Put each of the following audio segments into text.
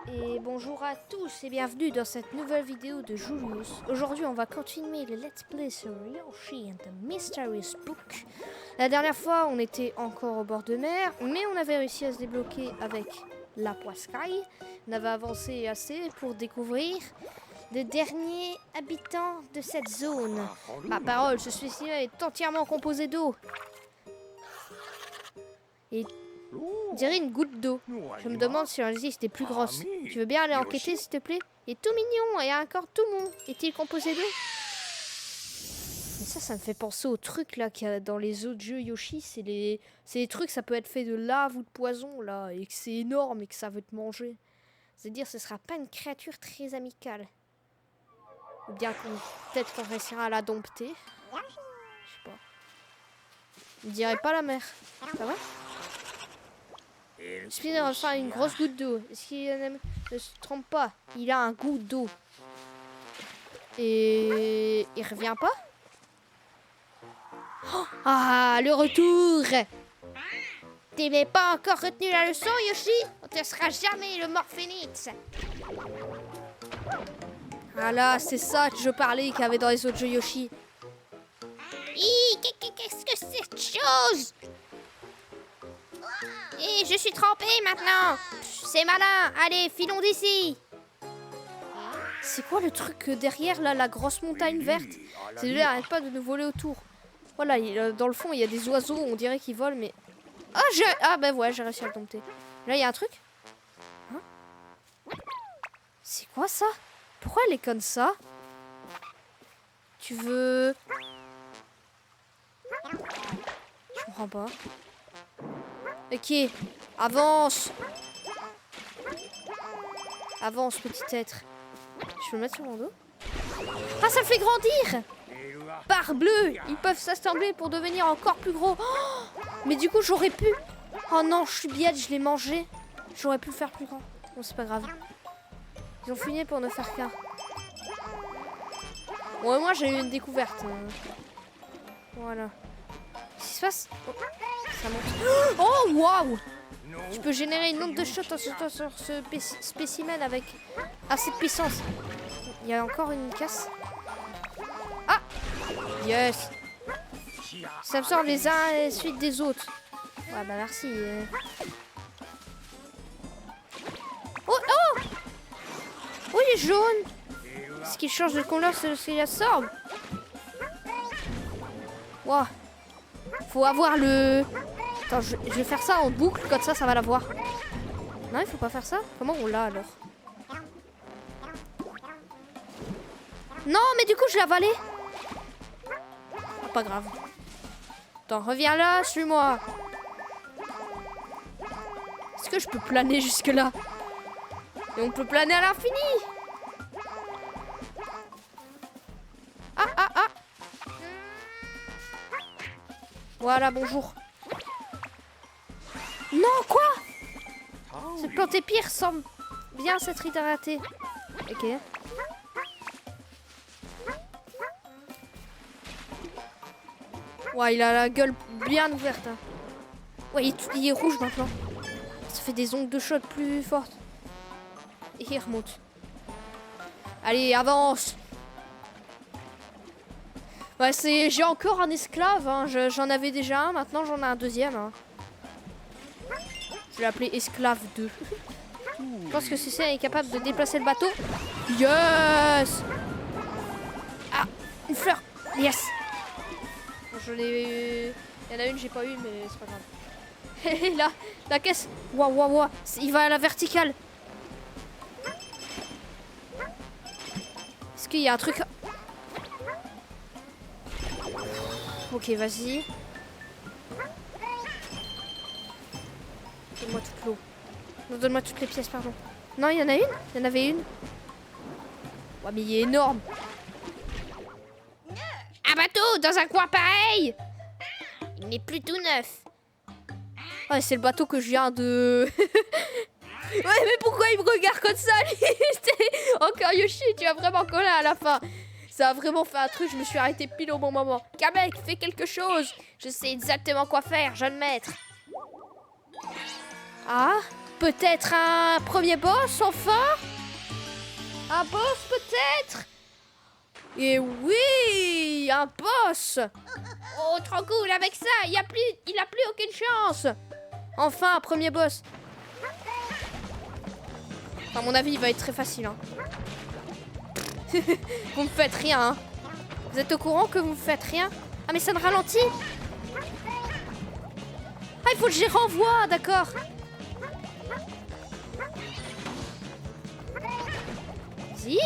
Et bonjour à tous et bienvenue dans cette nouvelle vidéo de Julius. Aujourd'hui on va continuer le Let's Play sur Yoshi and the Mysterious Book. La dernière fois on était encore au bord de mer, mais on avait réussi à se débloquer avec la poiscaille. On avait avancé assez pour découvrir les derniers habitants de cette zone. Ma parole, ce spécimen est entièrement composé d'eau. Et on dirait une goutte d'eau. Je me demande si on existe des plus grosses. Tu veux bien aller enquêter, s'il te plaît? Il est tout mignon et encore tout mou. Est-il composé d'eau? Mais ça me fait penser aux trucs là qu'il y a dans les autres jeux Yoshi. C'est des trucs, ça peut être fait de lave ou de poison là, et que c'est énorme et que ça veut te manger. C'est-à-dire, ce sera pas une créature très amicale. Ou bien peut-être qu'on réussira à la dompter. Je sais pas. On dirait pas la mer. Ça va? Le spinner a enfin une grosse goutte d'eau. Est-ce qu'il ne se trompe pas? Il a un goût d'eau. Et il revient pas? Oh, ah, le retour! T'avais pas encore retenu la leçon, Yoshi? On te sera jamais le Morphénix. Ah là, c'est ça que je parlais qu'il y avait dans les autres jeux Yoshi. Qu'est-ce que c'est cette chose? Et je suis trempée maintenant. C'est malin. Allez, filons d'ici. C'est quoi le truc derrière là, la grosse montagne verte? C'est lui, arrête pas de nous voler autour. Voilà, dans le fond, il y a des oiseaux, on dirait qu'ils volent, mais... Ah ben ouais, j'ai réussi à le dompter. Là, il y a un truc. Hein? C'est quoi ça? Pourquoi elle est comme ça? Tu veux... Je comprends pas. Ok, avance. Avance, petit être. Je peux le mettre sur mon dos? Ah, ça le fait grandir! Parbleu! Ils peuvent s'assembler pour devenir encore plus gros. Oh, mais du coup, j'aurais pu... Oh non, je suis bête, je l'ai mangé. J'aurais pu le faire plus grand. Bon, c'est pas grave. Ils ont fini pour ne faire qu'un. Bon, moi, j'ai eu une découverte. Voilà. Qu'est-ce qui se passe? Oh, ça monte. Oh, waouh! Tu peux générer une nombre de shots en sautant sur ce spécimen avec assez de puissance. Il y a encore une casse. Ah! Yes! Ça absorbe les uns et les suites des autres. Ouais, bah merci. Oh! Oh! Oh, il est jaune! Ce qui change de couleur, c'est ce qu'il absorbe. Wow. Faut avoir le... Attends, je vais faire ça en boucle, comme ça va l'avoir. Non, il faut pas faire ça? Comment on l'a alors? Non, mais du coup, je l'ai avalé. Oh, pas grave. Attends, reviens là, suis-moi. Est-ce que je peux planer jusque là? Et on peut planer à l'infini. Ah. Voilà, bonjour. Non, quoi? Cette plante épire semble bien s'être hydratée. Ok. Ouais, il a la gueule bien ouverte. Hein. Ouais, il est rouge maintenant. Ça fait des ongles de shot plus fortes. Et il remonte. Allez, avance. Ouais, j'ai encore un esclave. Hein. J'en avais déjà un, maintenant j'en ai un deuxième. Hein. Je vais l'appeler Esclave 2. Je pense que ceci est capable de déplacer le bateau. Yes! Ah, une fleur. Yes! Je l'ai... Il y en a une, j'ai pas eu, mais c'est pas grave. Et là, la caisse. Waouh. Il va à la verticale. Est-ce qu'il y a un truc... Ok, vas-y. Donne-moi toute l'eau. Non, donne-moi toutes les pièces, pardon. Non, il y en a une? Il y en avait une. Ouais, mais il est énorme. Un bateau dans un coin pareil. Il n'est plus tout neuf. Ouais, c'est le bateau que je viens de... Ouais, mais pourquoi il me regarde comme ça, lui? Encore Yoshi, tu as vraiment collé à la fin. Ça a vraiment fait un truc, je me suis arrêtée pile au bon moment. Kamek, fais quelque chose. Je sais exactement quoi faire, jeune maître. Ah, Peut-être un premier boss, enfin? Un boss, peut-être? Et oui, un boss! Oh, trop cool, avec ça, il a plus aucune chance! Enfin, un premier boss. À mon avis, il va être très facile. Hein. Vous me faites rien. Hein. Vous êtes au courant que vous me faites rien? Ah, mais ça me ralentit? Ah, il faut que j'y renvoie, d'accord. Vas-y.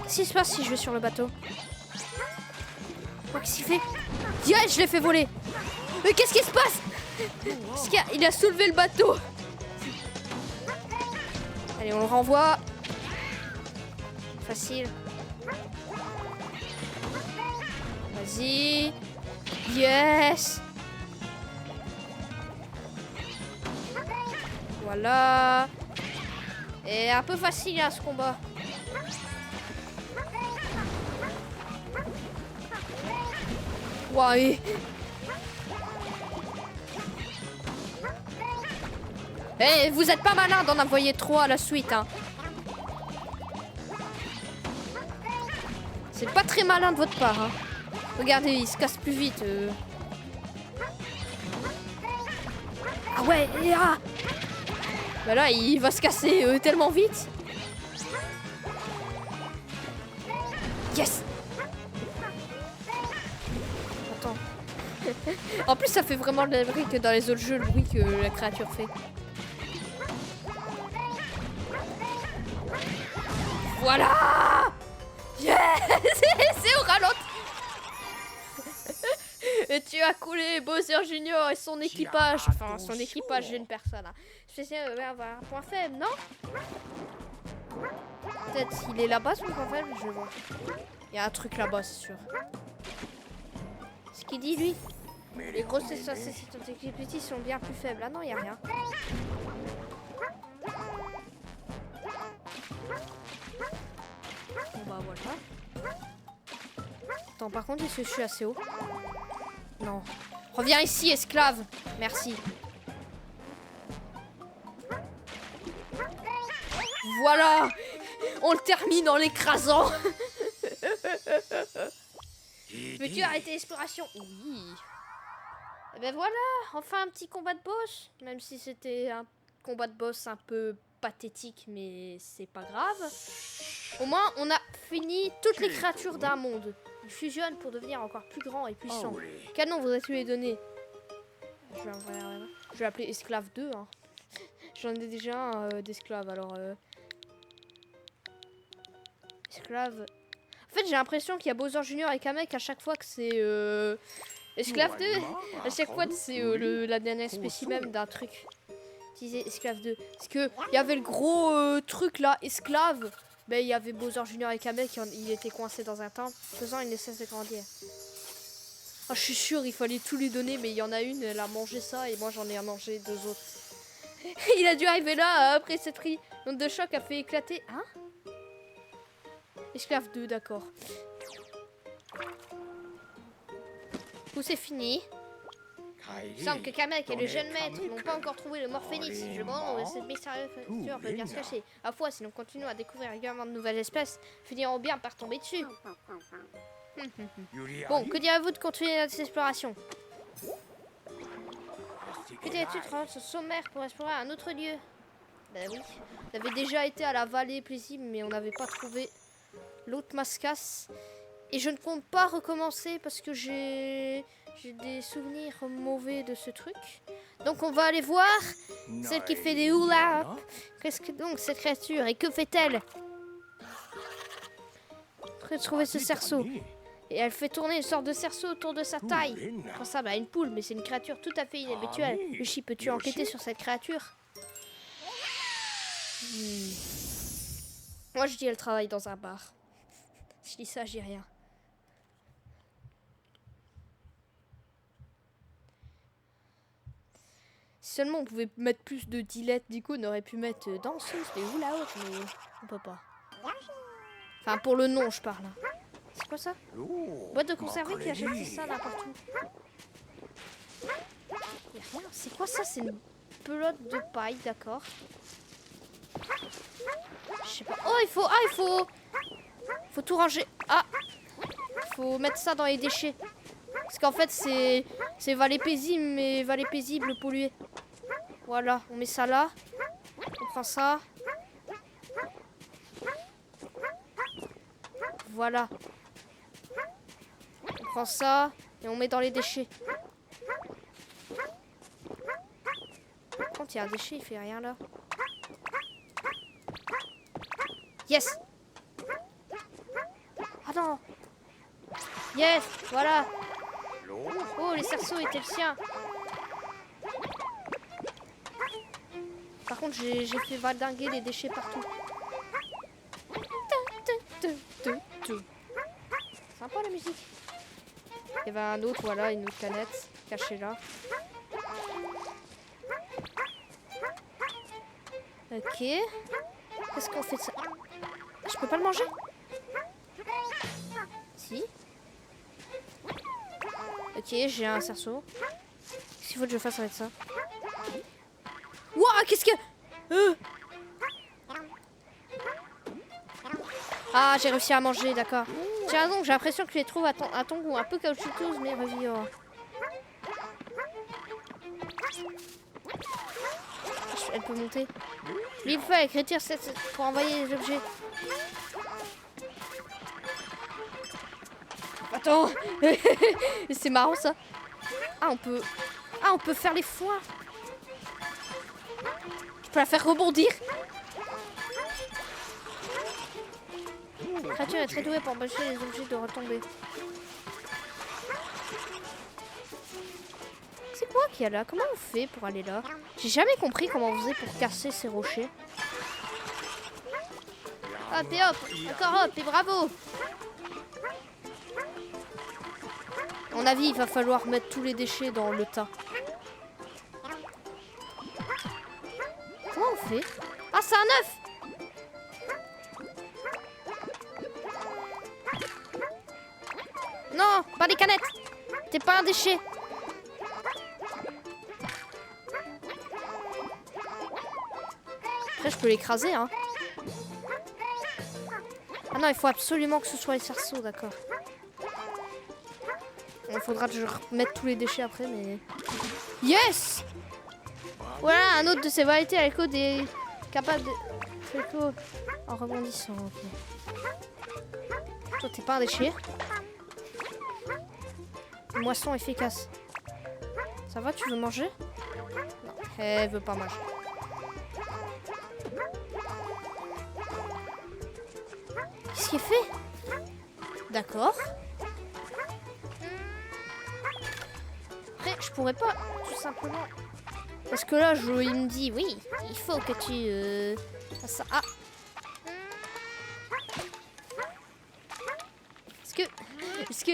Qu'est-ce qui se passe si je vais sur le bateau? Qu'est-ce qu'il fait? Yeah, je l'ai fait voler. Mais qu'est-ce qui se passe? Il a soulevé le bateau. Allez, on le renvoie. Facile. Vas-y. Yes. Voilà. Et un peu facile hein, ce combat. Ouais. Eh, vous êtes pas malin d'en envoyer 3 à la suite, hein. C'est pas très malin de votre part, hein. Regardez, il se casse plus vite. Ah ouais, et ah. Bah là, il va se casser tellement vite. Yes. Attends. En plus, ça fait vraiment le bruit que dans les autres jeux, le bruit que la créature fait. Voilà. Yes. C'est au ralenti. Et tu as coulé Bowser Junior et son équipage. Enfin, son équipage d'une personne. Hein. Spécial point faible, non? Peut-être il est là-bas son point faible, je vois. Il y a un truc là-bas, c'est sûr. Ce qu'il dit, lui. Les grosses petits sont bien plus faibles. Ah non, il n'y a rien. Bon bah voilà. Attends, par contre, est-ce que je suis assez haut? Non. Reviens ici, esclave. Merci. Voilà. On le termine en l'écrasant. Veux-tu arrêter l'exploration? Oui. Et ben voilà, enfin un petit combat de boss. Même si c'était un combat de boss un peu pathétique, mais c'est pas grave. Au moins, on a fini toutes les créatures d'un monde. Ils fusionnent pour devenir encore plus grands et puissants. Quel nom voudrais-tu les donner? Je vais appeler Esclave 2. Hein. J'en ai déjà un d'esclave, alors... Esclave... En fait, j'ai l'impression qu'il y a Bowser Junior et Kamek à chaque fois que c'est... Esclave 2. À chaque fois, c'est la dernière spécimen d'un truc. Utiliser Esclave 2. Parce que il y avait le gros truc là, Esclave. Ben, il y avait Bowser Junior et Kamek, il était coincé dans un temple, faisant il ne cesse de grandir. Oh, je suis sûre, il fallait tout lui donner, mais il y en a une, elle a mangé ça, et moi j'en ai mangé 2 autres. Il a dû arriver là, après cette pris. L'onde de choc a fait éclater... Hein? Esclave 2, d'accord. Tout c'est fini. Il semble que Kamek et le jeune maître n'ont pas encore trouvé le Morphénix. Je demande cette mystérieuse créature peut bien se cacher. À la fois, si nous continuons à découvrir régulièrement de nouvelles espèces, finirons bien par tomber dessus. Bon, que direz-vous de continuer notre exploration? Que dirais-tu de rendre ce sommaire pour explorer un autre lieu? Ben oui. On avait déjà été à la vallée paisible, mais on n'avait pas trouvé l'autre mascasse. Et je ne compte pas recommencer parce que j'ai des souvenirs mauvais de ce truc. Donc on va aller voir celle qui fait des hula hop. Qu'est-ce que donc cette créature et que fait-elle? Je vais trouver ce cerceau. Et elle fait tourner une sorte de cerceau autour de sa taille. Ça ressemble à une poule, mais c'est une créature tout à fait inhabituelle. Yoshi, peux-tu enquêter sur cette créature? Moi je dis elle travaille dans un bar. Je dis ça, je dis rien. Si seulement on pouvait mettre plus de dilettes, du coup on aurait pu mettre danseuse, des hula hoop, mais on peut pas. Enfin pour le nom je parle. C'est quoi ça? Boîte de conserver qui achète ça n'importe où. Y'a rien. C'est quoi ça? C'est une... pelote de paille, d'accord. Je sais pas. Oh, il faut tout ranger. Ah, il faut mettre ça dans les déchets. Parce qu'en fait, c'est vallée paisible, mais vallée paisible polluée. Voilà, on met ça là. On prend ça. Voilà. On prend ça et on met dans les déchets. Quand il y a un déchet, il fait rien là. Yes! Ah non! Yes! Voilà! Oh, les cerceaux étaient le sien! Par contre, j'ai fait valdinguer les déchets partout. Sympa la musique. Il y avait un autre, voilà, une autre canette cachée là. Ok. Qu'est-ce qu'on fait de ça? Je peux pas le manger? Si. Ok, j'ai un cerceau. Qu'est-ce qu'il faut que je fasse avec ça? Wouah, qu'est-ce que... Ah, j'ai réussi à manger, d'accord. Tiens donc, j'ai l'impression que tu les trouves à ton goût. Un peu caoutchouteuses, mais revivants. Elle peut monter. Il faut écrire pour envoyer les objets. Attends. C'est marrant ça. Ah, on peut faire les foires. Je peux la faire rebondir. La créature est très douée pour empêcher les objets de retomber. C'est quoi qu'il y a là? Comment on fait pour aller là? J'ai jamais compris comment on faisait pour casser ces rochers. Hop et hop, encore hop et bravo. À mon avis, il va falloir mettre tous les déchets dans le tas. Comment on fait? Ah, c'est un œuf! Non, pas les canettes! T'es pas un déchet! Après, je peux l'écraser, hein. Ah non, il faut absolument que ce soit les cerceaux, d'accord. Il faudra que je remette tous les déchets après, mais... Yes! Voilà, un autre de ces variétés à l'écho des... capable de... l'écho en rebondissant, ok. Toi, t'es pas un déchet. Une moisson efficace. Ça va, tu veux manger? Non, elle veut pas manger. Qu'est-ce qu'il fait? D'accord. Après, je pourrais pas tout simplement... Parce que là, il me dit, oui, il faut que tu... ça... Ah. Est-ce que...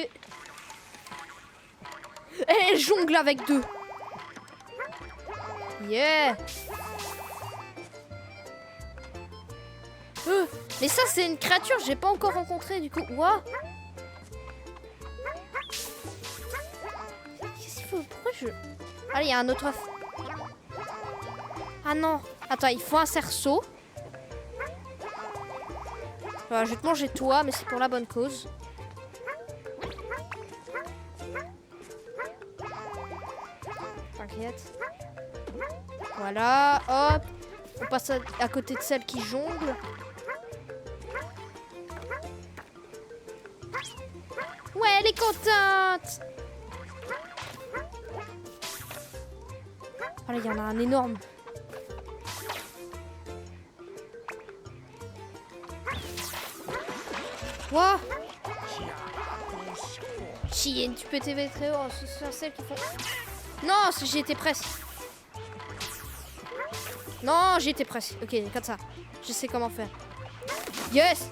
Elle jongle avec deux. Yeah. Mais ça, c'est une créature que j'ai pas encore rencontrée, du coup. Ouah. Qu'est-ce qu'il faut? Pourquoi je... Allez, il y a un autre œuf. Ah non. Attends, il faut un cerceau. Voilà, je vais te manger toi, mais c'est pour la bonne cause. T'inquiète. Voilà, hop. On passe à côté de celle qui jongle. Ouais, elle est contente. Ah là, il y en a un énorme. Wow. Chienne, tu peux t'éveiller très haut. Ce sont celles qui font... Non, j'y étais presque. Non, j'y étais presque. Ok, comme ça. Je sais comment faire. Yes.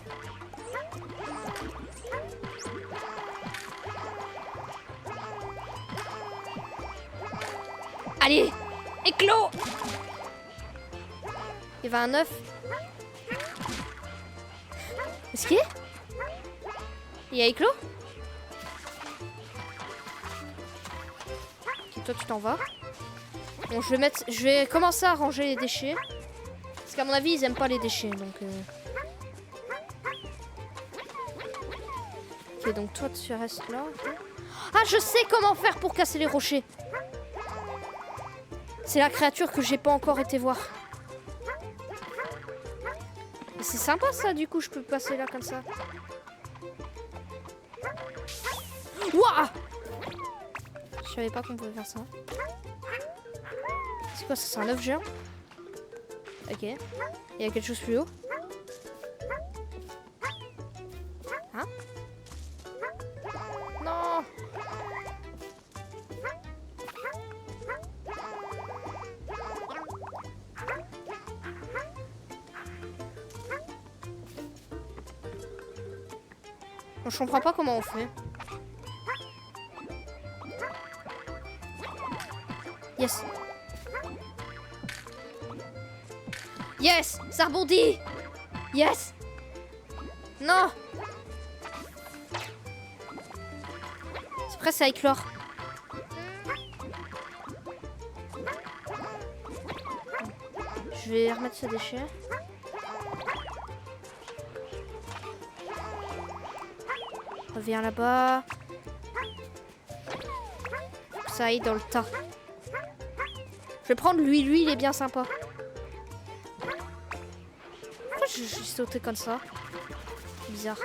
Allez, éclos. Il y avait un œuf. Est-ce qu'il y a? Il y a éclos? Ok, toi tu t'en vas. Bon, je vais commencer à ranger les déchets. Parce qu'à mon avis, ils aiment pas les déchets, donc... Ok, donc toi, tu restes là. Okay. Ah, je sais comment faire pour casser les rochers. C'est la créature que j'ai pas encore été voir. Mais c'est sympa, ça, du coup, je peux passer là, comme ça. Wouah! Je savais pas qu'on pouvait faire ça. C'est quoi ça? C'est un œuf géant? Ok. Il y a quelque chose plus haut? Hein? Non! Bon, je comprends pas comment on fait. Yes. Yes, ça rebondit. Yes. Non. C'est presque à éclore. Je vais remettre ce déchet. Reviens là-bas. Ça aille dans le tas. Je vais prendre lui, il est bien sympa. Pourquoi j'ai sauté comme ça? Bizarre.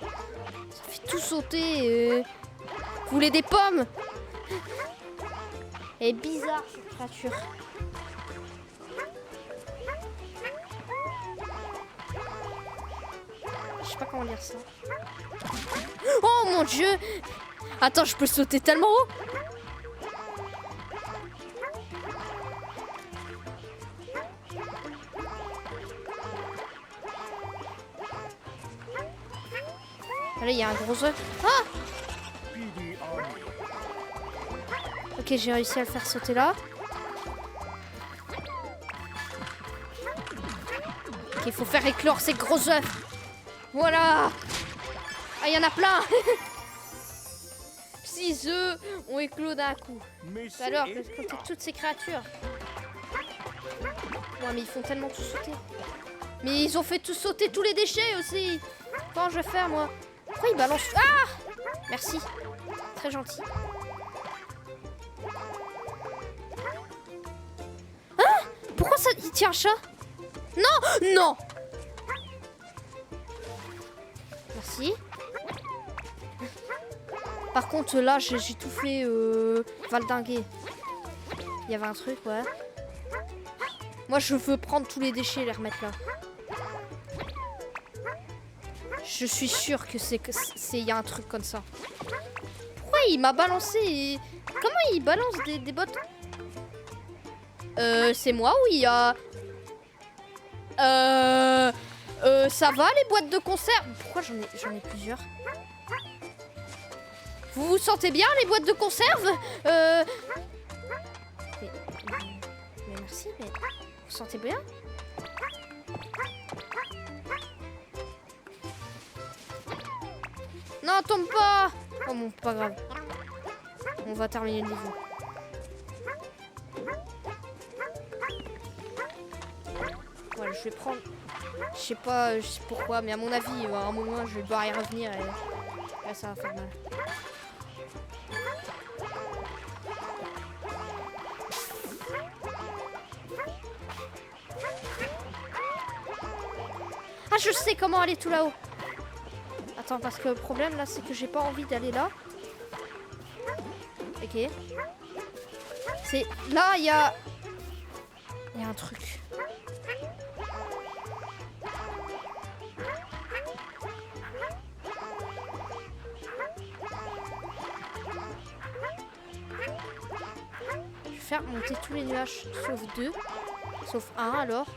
Ça fait tout sauter. Vous voulez des pommes? Elle est bizarre cette créature. Je sais pas comment dire ça. Oh mon dieu! Attends, je peux sauter tellement haut? Là, il y a un gros œuf. Ah! Ok, j'ai réussi à le faire sauter là. Ok, il faut faire éclore ces gros œufs. Voilà! Ah, il y en a plein! 6 œufs ont éclos d'un coup. Alors, compter toutes ces créatures. Ouais, mais ils font tellement tout sauter. Mais ils ont fait tout sauter tous les déchets aussi. Comment je vais faire, moi? Pourquoi il balance? Ah! Merci. Très gentil. Ah! Pourquoi ça... Il tient un chat? Non! Non! Merci. Par contre, là, j'ai tout fait valdinguer. Il y avait un truc, ouais. Moi, je veux prendre tous les déchets et les remettre là. Je suis sûre que il y a un truc comme ça. Pourquoi il m'a balancé Comment il balance des bottes? C'est moi ou il y a... ça va les boîtes de conserve? Pourquoi j'en ai plusieurs? Vous vous sentez bien les boîtes de conserve? Mais merci, mais vous vous sentez bien? Non, tombe pas! Oh bon, pas grave. On va terminer le niveau. Voilà, je vais prendre... Je sais pas pourquoi, mais à mon avis, à un moment, je vais devoir y revenir et là, ça va faire mal. Ah, je sais comment aller tout là-haut. Attends, parce que le problème, là, c'est que j'ai pas envie d'aller là. Ok. C'est... Là, il y a... Il y a un truc. Je vais faire monter tous les nuages, sauf 2. Sauf 1, alors.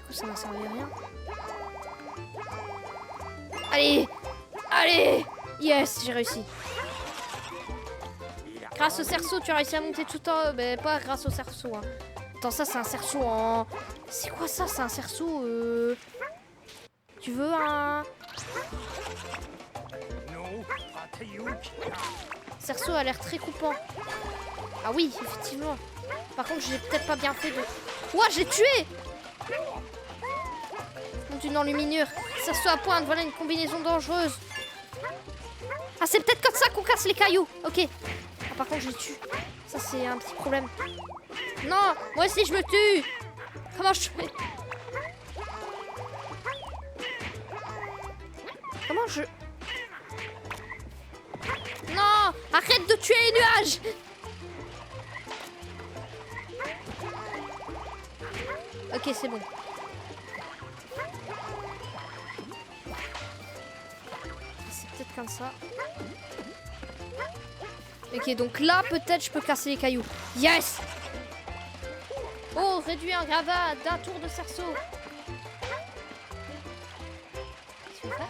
Ça m'a servi à rien. Allez! Allez! Yes, j'ai réussi. Grâce au cerceau, tu as réussi à monter tout en... Mais pas grâce au cerceau. Hein. Attends, ça, c'est un cerceau en... C'est quoi ça? C'est un cerceau Tu veux un... Cerceau a l'air très coupant. Ah oui, effectivement. Par contre, j'ai peut-être pas bien fait de... Ouah, j'ai tué! D'une enluminure. Cerceau à pointe, voilà une combinaison dangereuse. Ah, c'est peut-être comme ça qu'on casse les cailloux. Ok. Ah, par contre, je les tue. Ça, c'est un petit problème. Non, moi aussi, je me tue. Comment je fais? Comment je... Non, arrête de tuer les nuages. Ok, c'est bon. C'est peut-être comme ça. Ok, donc là, peut-être, je peux casser les cailloux. Yes! Oh, réduit un gravat d'un tour de cerceau. Qu'est-ce qu'on fait?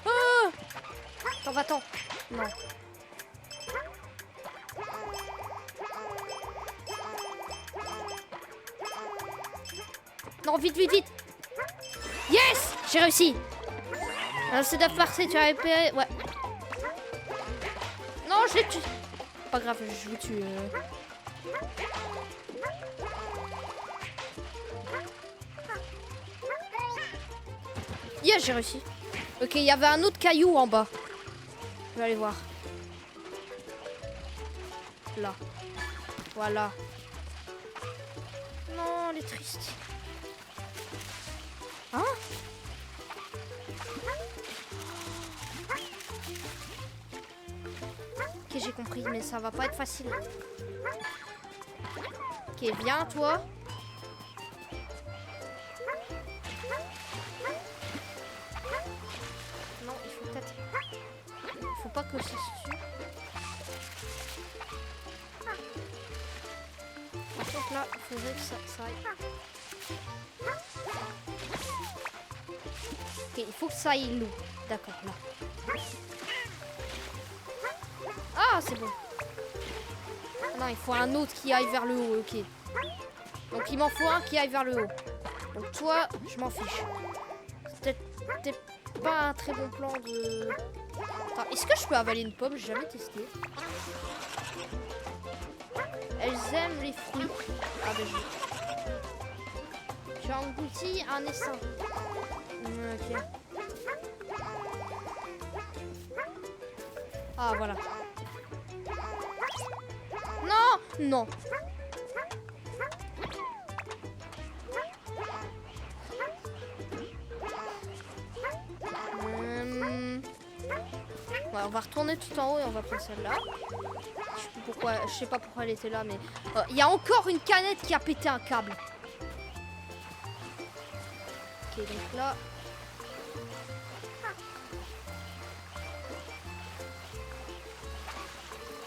Oh! Attends, va-t'en. Non. Non, vite, vite, vite. Yes! J'ai réussi. C'est d'affarcer, tu as repéré. Ouais. Non, je l'ai tué. Pas grave, je vous tue. Yes, j'ai réussi. Ok, il y avait un autre caillou en bas. Je vais aller voir. Là. Voilà. Non, elle est triste. Hein? Ok, j'ai compris, mais ça va pas être facile. Ok, viens, toi. Non, il faut peut-être... Il faut pas que ça se tue. Par contre, là, il faudrait que ça aille. Ok, il faut que ça aille loup. D'accord, là. Ah, c'est bon. Non, il faut un autre qui aille vers le haut, ok. Donc il m'en faut un qui aille vers le haut. Donc toi, je m'en fiche. C'est peut-être pas un très bon plan de... Attends, est-ce que je peux avaler une pomme? J'ai jamais testé. Elles aiment les fruits. Ah ben je... Tu as englouti un essaim. Ok. Ah voilà. Non! Non. Ouais, on va retourner tout en haut et on va prendre celle-là. Je sais pas pourquoi elle était là, mais... Il y a encore une canette qui a pété un câble. Ok, donc là...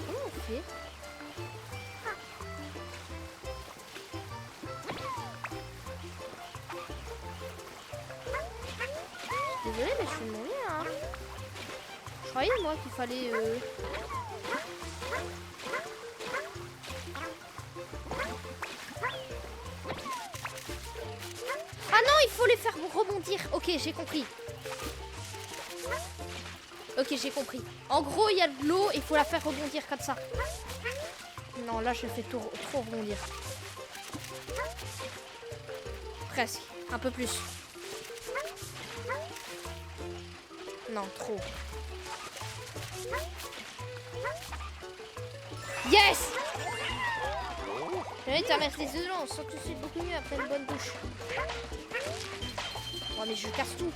Comment on fait? Désolée, mais je suis mon lien, hein. Je croyais, moi, qu'il fallait... Ah non, il faut les faire rebondir. Ok, j'ai compris. Ok, j'ai compris. En gros, il y a de l'eau et il faut la faire rebondir comme ça. Non, là, je fais trop rebondir. Presque. Un peu plus. Non, trop. Yes! J'allais ta mère des œufs, on sent tout de suite beaucoup mieux après une bonne douche. Oh, mais je casse tout.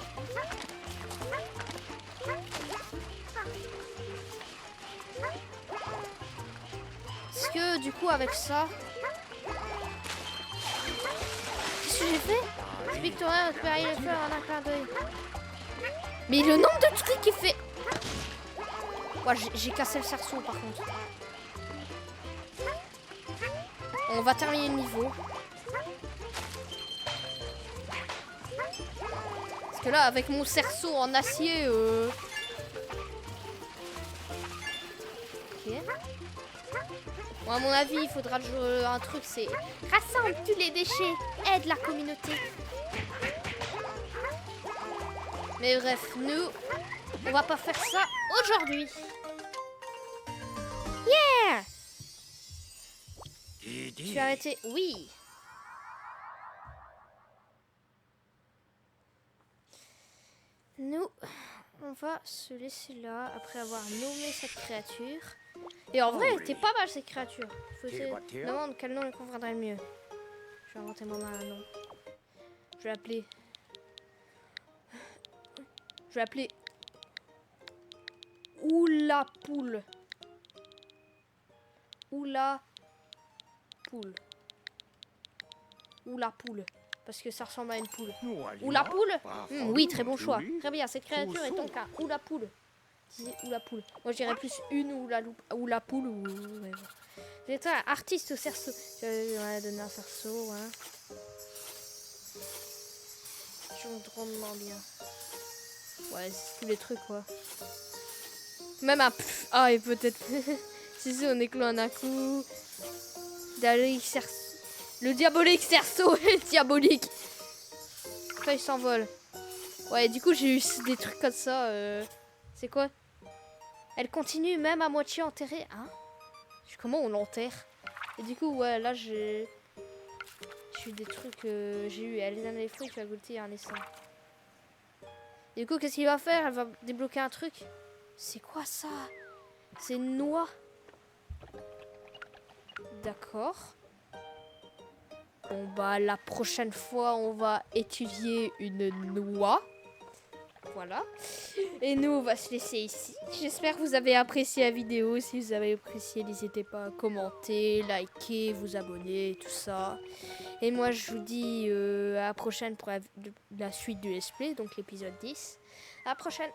Est-ce que du coup avec ça... Qu'est-ce que j'ai fait? Victoria récupérer le feu en un clin d'œil. Mais le nombre de trucs qu'il fait... Ouais, j'ai cassé le cerceau par contre. On va terminer le niveau. Parce que là, avec mon cerceau en acier... Ok. Bon, à mon avis, il faudra un truc, c'est rassemble tous les déchets, aide la communauté. Mais bref, nous, on va pas faire ça aujourd'hui. Yeah! Je suis arrêté. Oui. Nous, on va se laisser là après avoir nommé cette créature. Et en vrai, elle était pas mal cette créature. Je me demande quel nom lui conviendrait le mieux. Je vais inventer moi-même un nom. Je vais l'appeler. Je vais l'appeler Oula Poule. Oula Poule. Oula Poule. Parce que ça ressemble à une poule. Oula Poule. Oui, très bon choix. Très bien, cette créature est donc un Oula Poule. Disais Oula Poule. Moi, je dirais plus une Oula Poule ou... Ouais, c'est un artiste au cerceau. Je vais donner un cerceau. Hein. Je me drôlement bien. Ouais, c'est tous les trucs, quoi. Même un... Ah, et peut-être... si on éclone un coup... Le diabolique cerceau diabolique. Après, il s'envole. Ouais, du coup, j'ai eu des trucs comme ça. C'est quoi? Elle continue même à moitié enterrée. Hein? Comment on l'enterre? Et du coup, ouais, là, j'ai eu des trucs... j'ai eu... Elle donne les fruits, tu vas goûter un instant. Et du coup, qu'est-ce qu'il va faire? Elle va débloquer un truc. C'est quoi ça? C'est une noix. D'accord. Bon, bah, la prochaine fois, on va étudier une noix. Voilà. Et nous, on va se laisser ici. J'espère que vous avez apprécié la vidéo. Si vous avez apprécié, n'hésitez pas à commenter, liker, vous abonner, tout ça. Et moi, je vous dis à la prochaine pour la suite du let's play, donc l'épisode 10. À la prochaine.